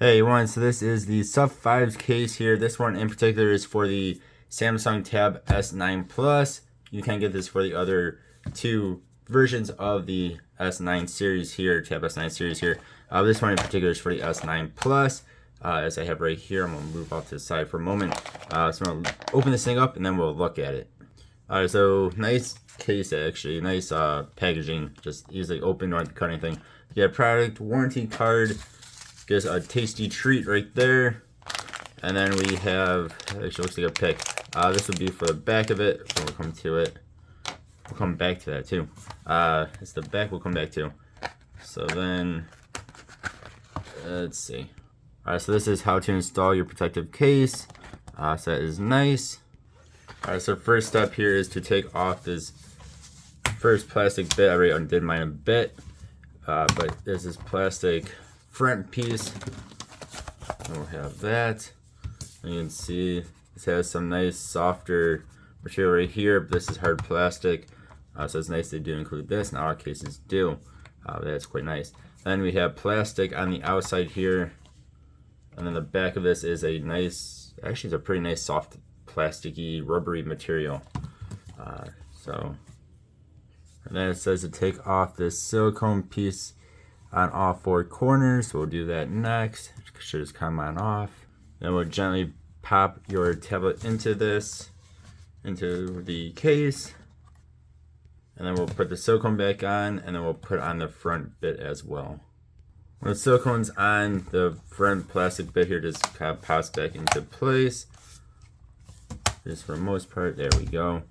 Hey everyone, so this is the Supfives case here. This one in particular is for the Samsung Tab S9 Plus. You can get this for the other two versions of the S9 series here, Tab S9 series here. This one in particular is for the S9 Plus. As I have right here, I'm going to move off to the side for a moment. So I'm going to open this thing up and then we'll look at it. Alright, so nice case actually, nice packaging, just easily open, don't have to cut anything. You have product warranty card. Gives a tasty treat right there. And then we have, actually looks like a pick. This would be for the back of it. So we'll come to it. We'll come back to that too. It's the back we'll come back to. So then, let's see. Alright, so this is how to install your protective case. So that is nice. Alright, so first step here is to take off this first plastic bit. I already undid mine a bit. But there's this plastic front piece. We'll have that. And you can see this has some nice softer material right here, but this is hard plastic. So it's nice they do include this, and our cases do. That's quite nice. Then we have plastic on the outside here. And then the back of this is a nice, actually it's a pretty nice soft plasticky rubbery material. And then it says to take off this silicone piece on all four corners, so we'll do that next. It should just come on off. Then we'll gently pop your tablet into this, into the case, and then we'll put the silicone back on, and then we'll put on the front bit as well. When the silicone's on, the front plastic bit here just kind of pops back into place. Just for the most part, there we go.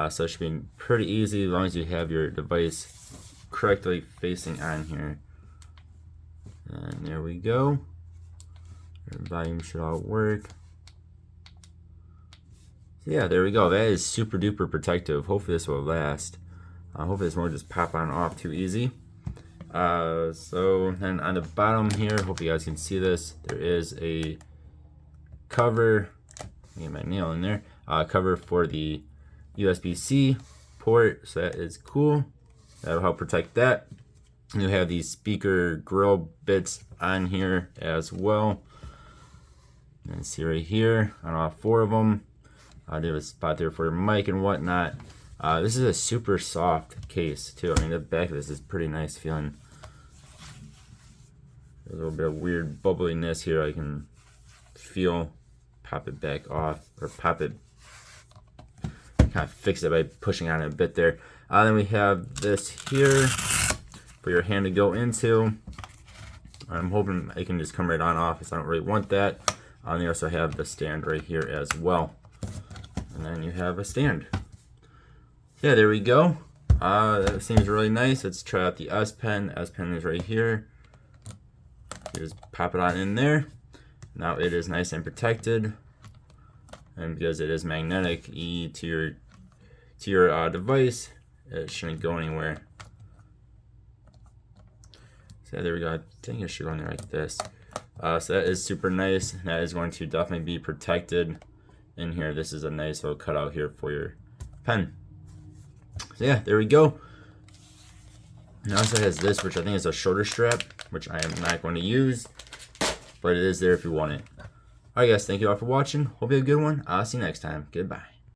So it should be pretty easy as long as you have your device correctly facing on here. And there we go. The volume should all work. So yeah, there we go. That is super duper protective. Hopefully this will last. Hopefully this won't just pop on and off too easy. So then on the bottom here, hope you guys can see this. There is a cover. Get my nail in there. Cover for the USB-C port. So that is cool. That'll help protect that. And you have these speaker grill bits on here as well. And see right here on all four of them. There's a spot there for your mic and whatnot. This is a super soft case too. I mean, the back of this is pretty nice feeling. There's a little bit of weird bubbliness here I can feel. Pop it back off, or pop it, kind of fix it by pushing on it a bit there. Then we have this here for your hand to go into. I'm hoping it can just come right on off, because I don't really want that. And you also have the stand right here as well. And then you have a stand. Yeah, there we go. That seems really nice. Let's try out the S Pen. S Pen is right here. You just pop it on in there. Now it is nice and protected. And because it is magnetic to your device, it shouldn't go anywhere. So there we go. I think it should go in there like this. So that is super nice. That is going to definitely be protected in here. This is a nice little cutout here for your pen. So yeah, there we go. It also has this, which I think is a shoulder strap, which I am not going to use, but it is there if you want it. Alright guys, thank you all for watching. Hope you have a good one. I'll see you next time. Goodbye.